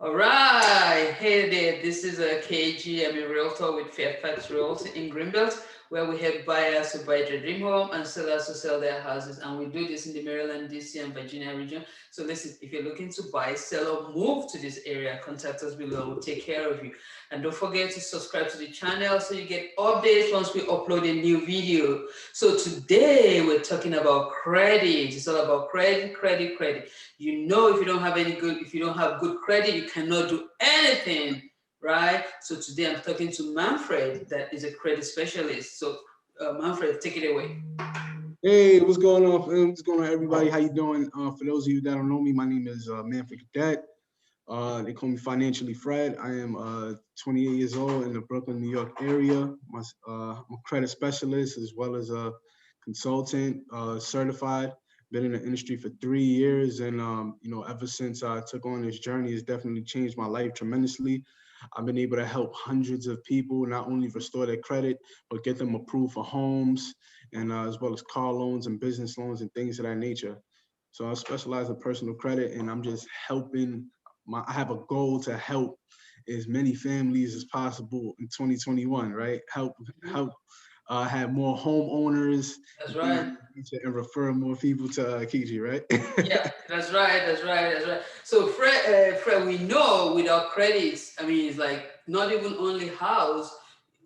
All right. Hey there. This is a KG. I'm a realtor with Fairfax Realty in Greenbelt, where we help buyers to buy their dream home and sellers to sell their houses. And we do this in the Maryland, DC, and Virginia region. So listen, if you're looking to buy, sell, or move to this area, contact us below. We'll take care of you. And don't forget to subscribe to the channel so you get updates once we upload a new video. So today we're talking about credit. It's all about credit, credit, credit. You know, if you don't have good credit, you cannot do anything, right? So today I'm talking to Manfred, that is a credit specialist. So Manfred, take it away. Hey, what's going on, fam? What's going on, everybody? How you doing? For those of you that don't know me, my name is Manfred Cadet. They call me Financially Fred. I am 28 years old in the Brooklyn, New York area. I'm a credit specialist as well as a consultant, certified. Been in the industry for 3 years, and ever since I took on this journey, it's definitely changed my life tremendously. I've been able to help hundreds of people not only restore their credit, but get them approved for homes and as well as car loans and business loans and things of that nature. So I specialize in personal credit, and I'm just helping. I have a goal to help as many families as possible in 2021. Right, help have more homeowners That's and things right. and refer more people to Kiji. Right. Yeah, that's right. That's right. That's right. So Fred, we know without credits, I mean, it's like not even only house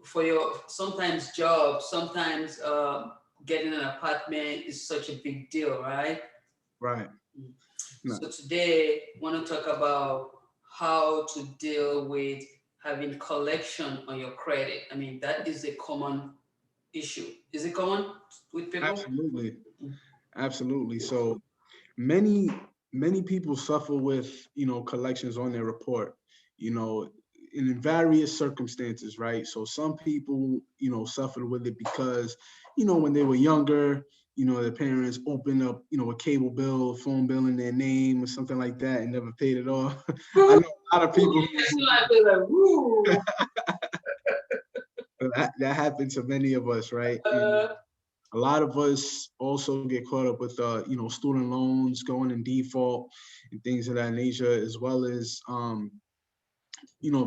for your sometimes job, sometimes getting an apartment is such a big deal, right? Right. No, So today, I want to talk about how to deal with having collection on your credit. I mean, that is a common issue. Is it common with people? absolutely, absolutely. So many many people suffer with collections on their report, you know in various circumstances, right? So some people suffer with it because when they were younger, their parents opened up a cable bill, phone bill in their name or something like that and never paid it off. I know a lot of Ooh, people yes, I feel like, woo. that happened to many of us, right? And Uh, a lot of us also get caught up with student loans going in default and things of that nature, as well as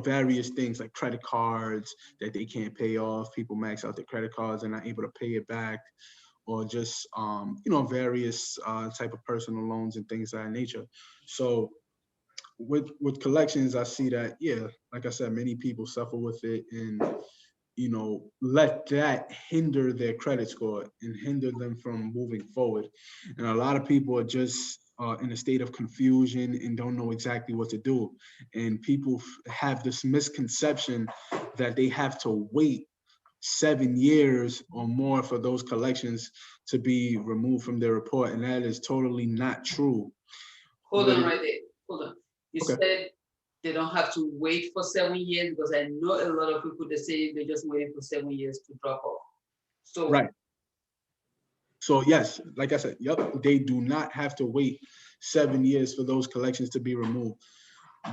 various things like credit cards that they can't pay off. People max out their credit cards and not able to pay it back, or just various type of personal loans and things of that nature. So with collections, I see that, yeah, like I said, many people suffer with it, and let that hinder their credit score and hinder them from moving forward. And a lot of people are just in a state of confusion and don't know exactly what to do. And people have this misconception that they have to wait 7 years or more for those collections to be removed from their report. And that is totally not true. Hold What on it, right there. Hold on. You okay. said they don't have to wait for 7 years because I know a lot of people they say they're just waiting for 7 years to drop off. So Right. So yes, like I said, yep, they do not have to wait 7 years for those collections to be removed.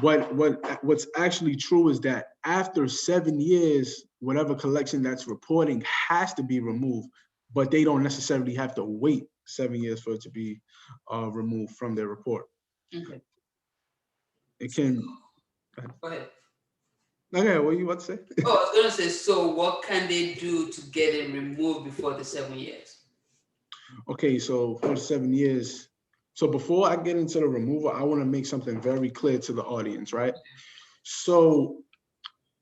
What's actually true is that after 7 years, whatever collection that's reporting has to be removed, but they don't necessarily have to wait 7 years for it to be removed from their report. okay. It can. Go ahead. Okay, what you about to say? Oh, I was gonna say, so what can they do to get it removed before the 7 years? Okay, so for 7 years. So before I get into the removal, I want to make something very clear to the audience, right? So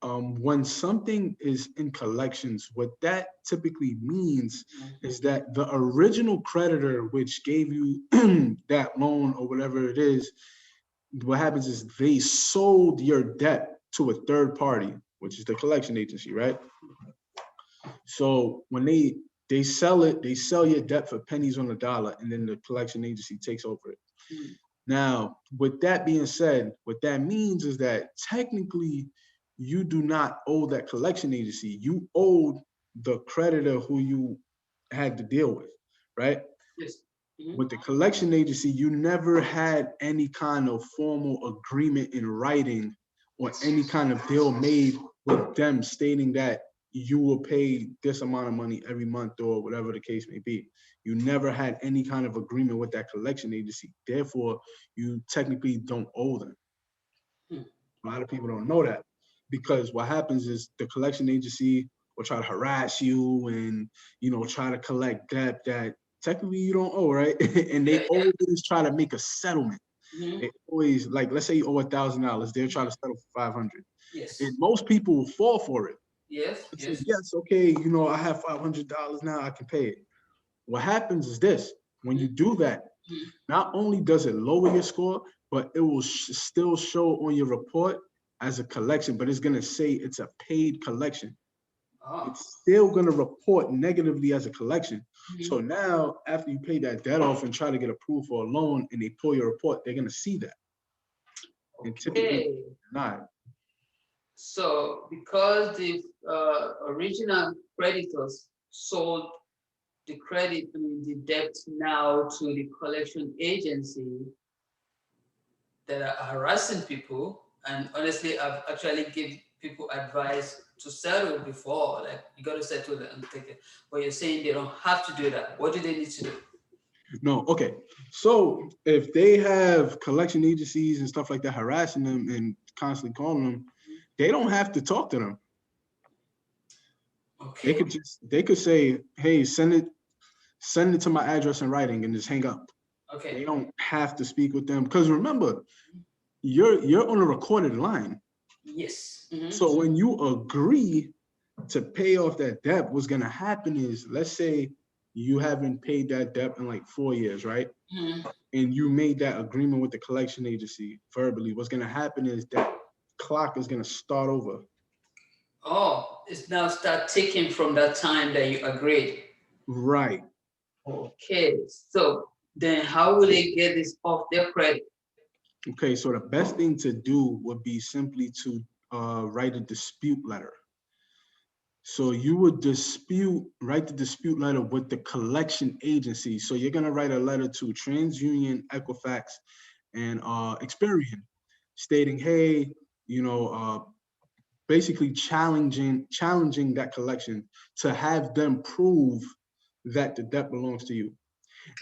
when something is in collections, what that typically means is that the original creditor, which gave you that loan or whatever it is, what happens is they sold your debt to a third party, which is the collection agency, right? So when they sell it, they sell your debt for pennies on the dollar, and then the collection agency takes over it. Mm. Now, with that being said, what that means is that technically you do not owe that collection agency. You owe the creditor who you had to deal with, right? Yes. Mhm. With the collection agency, you never had any kind of formal agreement in writing or any kind of deal made with them stating that you will pay this amount of money every month or whatever the case may be. You never had any kind of agreement with that collection agency. Therefore, you technically don't owe them. Hmm. A lot of people don't know that because what happens is the collection agency will try to harass you and try to collect debt that technically you don't owe, right? And they Yeah, yeah. always try to make a settlement. Hmm. They always like, let's say you owe $1,000, they'll try to settle for 500, and Yes. most people will fall for it. Yes. They say, Yes. yes, okay, I have $500 now, I can pay it. What happens is this: when you do that, Mhm. not only does it lower your score, but it will still show on your report as a collection, but it's going to say it's a paid collection. Oh. It's still going to report negatively as a collection. Mhm. So now, after you pay that debt off and try to get approved for a loan and they pull your report, they're going to see that. And typically, Okay. not. So because the original creditors sold the credit, I mean, the debt now to the collection agency that are harassing people, and honestly, I've actually give people advice to settle before, like you got to settle and take it. But you're saying they don't have to do that. What do they need to do? No, okay. So if they have collection agencies and stuff like that harassing them and constantly calling them, they don't have to talk to them. Okay. They could say, hey, send it to my address in writing and just hang up. They Okay. don't have to speak with them. Because remember, you're on a recorded line. Yes. Hmm. So when you agree to pay off that debt, what's gonna happen is, let's say you haven't paid that debt in like 4 years, right? Hmm. And you made that agreement with the collection agency verbally. What's gonna happen is that clock is gonna start over. Oh, it's now start ticking from that time that you agreed. Right. Okay. So then how will they get this off their credit? Okay, so the best thing to do would be simply to write a dispute letter. So you would write the dispute letter with the collection agency. So you're gonna write a letter to TransUnion, Equifax, and Experian, stating, hey, you know, uh, basically challenging that collection to have them prove that the debt belongs to you.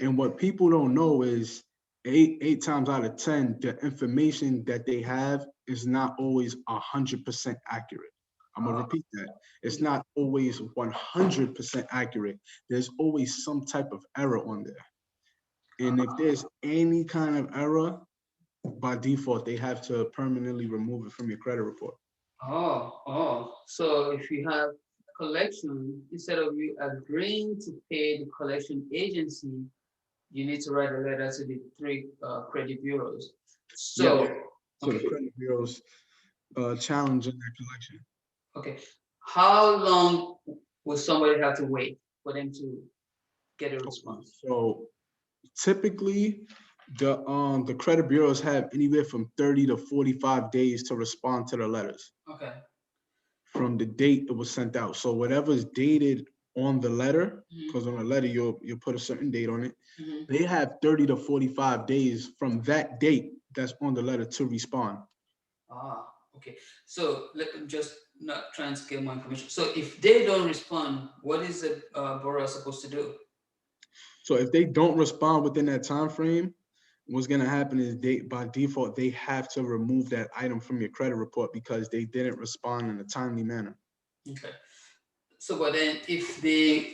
And what people don't know is eight times out of 10, the information that they have is not always 100% accurate. I'm gonna Uh, repeat that. It's not always 100% accurate. There's always some type of error on there. And if there's any kind of error, by default, they have to permanently remove it from your credit report. oh. So if you have collection, instead of you agreeing to pay the collection agency, you need to write a letter to the three credit bureaus. Yeah. So, So the okay, credit bureaus challenging that collection. okay. How long will somebody have to wait for them to get a Okay, response? so typically, the credit bureaus have anywhere from 30 to 45 days to respond to the letters Okay. from the date it was sent out. So whatever's dated on the letter, Hmm. because on a letter you'll put a certain date on it, Hmm. they have 30 to 45 days from that date that's on the letter to respond. Ah, okay. So let me just not try and get more information. So if they don't respond, what is the borrower supposed to do? So if they don't respond within that time frame, what's gonna happen is they by default they have to remove that item from your credit report because they didn't respond in a timely manner. Okay. So, but then if the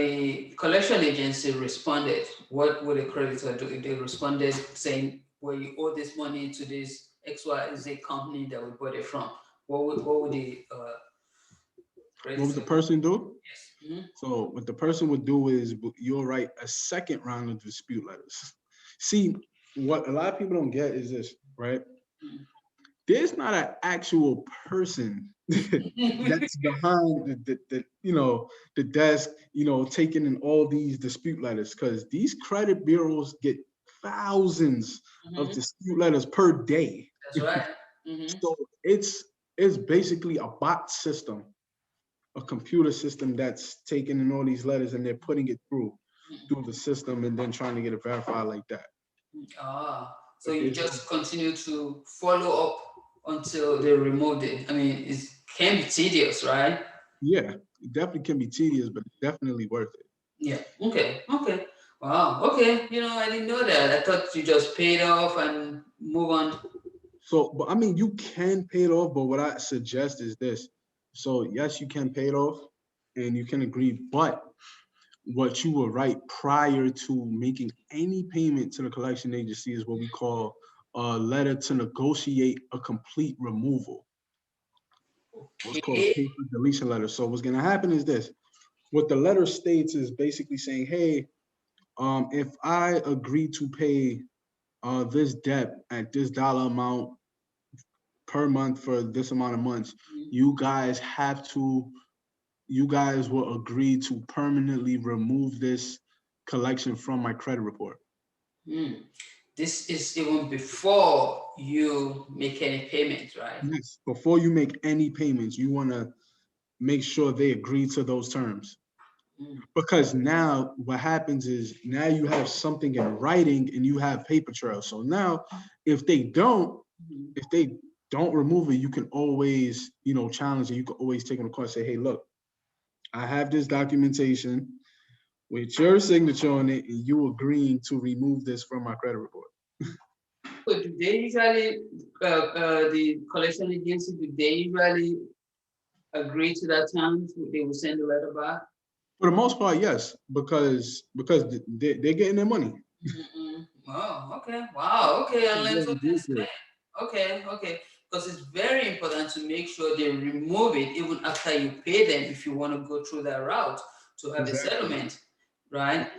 the collection agency responded, what would the creditor do? If they responded saying, "Well, you owe this money to this XYZ company that we bought it from," what would the What would the creditor do? person do? Yes. Hmm. So what the person would do is you'll write a second round of dispute letters. See, what a lot of people don't get is this, right? There's not an actual person that's behind the desk, taking in all these dispute letters because these credit bureaus get thousands of Hmm. dispute letters per day. That's right. Hmm. So it's basically a bot system, a computer system that's taking in all these letters and they're putting it through the system and then trying to get it verified like that. Ah, so But you there's just continue to follow up until they remove it. I mean, it can be tedious, right? yeah, it definitely can be tedious, but it's definitely worth it. Yeah. Okay. Okay. Wow. Okay. I didn't know that. I thought you just paid off and move on. So, but I mean, you can pay it off, but what I suggest is this. So, yes, you can pay it off and you can agree, but what you will write prior to making any payment to the collection agency is what we call a letter to negotiate a complete removal. What's called a Okay. paper deletion letter. So, what's going to happen is this. What the letter states is basically saying, hey, if I agree to pay this debt at this dollar amount per month for this amount of months, you guys have to, you guys will agree to permanently remove this collection from my credit report. Hmm. This is even before you make any payment, right? Yes. Before you make any payments, you want to make sure they agree to those terms. Mm. Because now what happens is now you have something in writing and you have paper trail. So now if they don't, Mhm. if they don't remove it, you can always, challenge it. You can always take on the court and say, hey, look, I have this documentation with your signature on it, and you agreeing to remove this from my credit report. So do they usually, the collection agency, do they usually agree to that terms? They will send a letter back? For the most part, yes, because they're getting their money. Mm-mm. Oh, okay. Wow. Okay. I learned something today. Okay. Okay. Because it's very important to make sure they remove it even after you pay them if you want to go through that route to have a Exactly. settlement, right?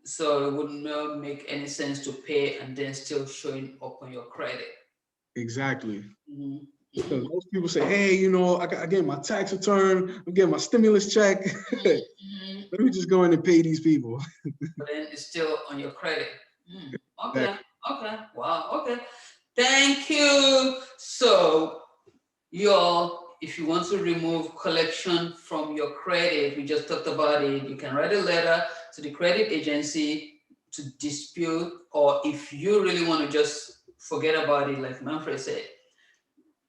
So it would not make any sense to pay and then still showing up on your credit. Exactly. Mhm, Because mhm, most people say, hey, I get my tax return, I'm getting my stimulus check. mhm, Let mhm. me just go in and pay these people. But then it's still on your credit. Mm, okay, Exactly. okay, wow, okay. Thank you. So, y'all, if you want to remove collection from your credit, we just talked about it, you can write a letter to the credit agency to dispute, or if you really want to just forget about it, like Manfred said,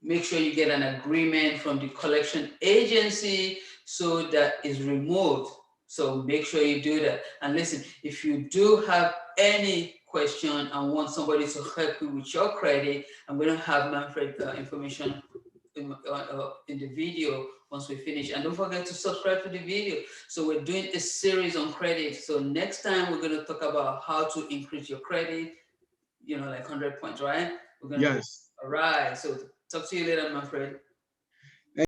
make sure you get an agreement from the collection agency so that is removed. So make sure you do that. And listen, if you do have any question and want somebody to help you with your credit, I'm going to have Manfred information in the video once we finish. And don't forget to subscribe to the video. So we're doing a series on credit. So next time we're going to talk about how to increase your credit, like 100 points, right? We're going to do. Yes. All right. So talk to you later, my friend.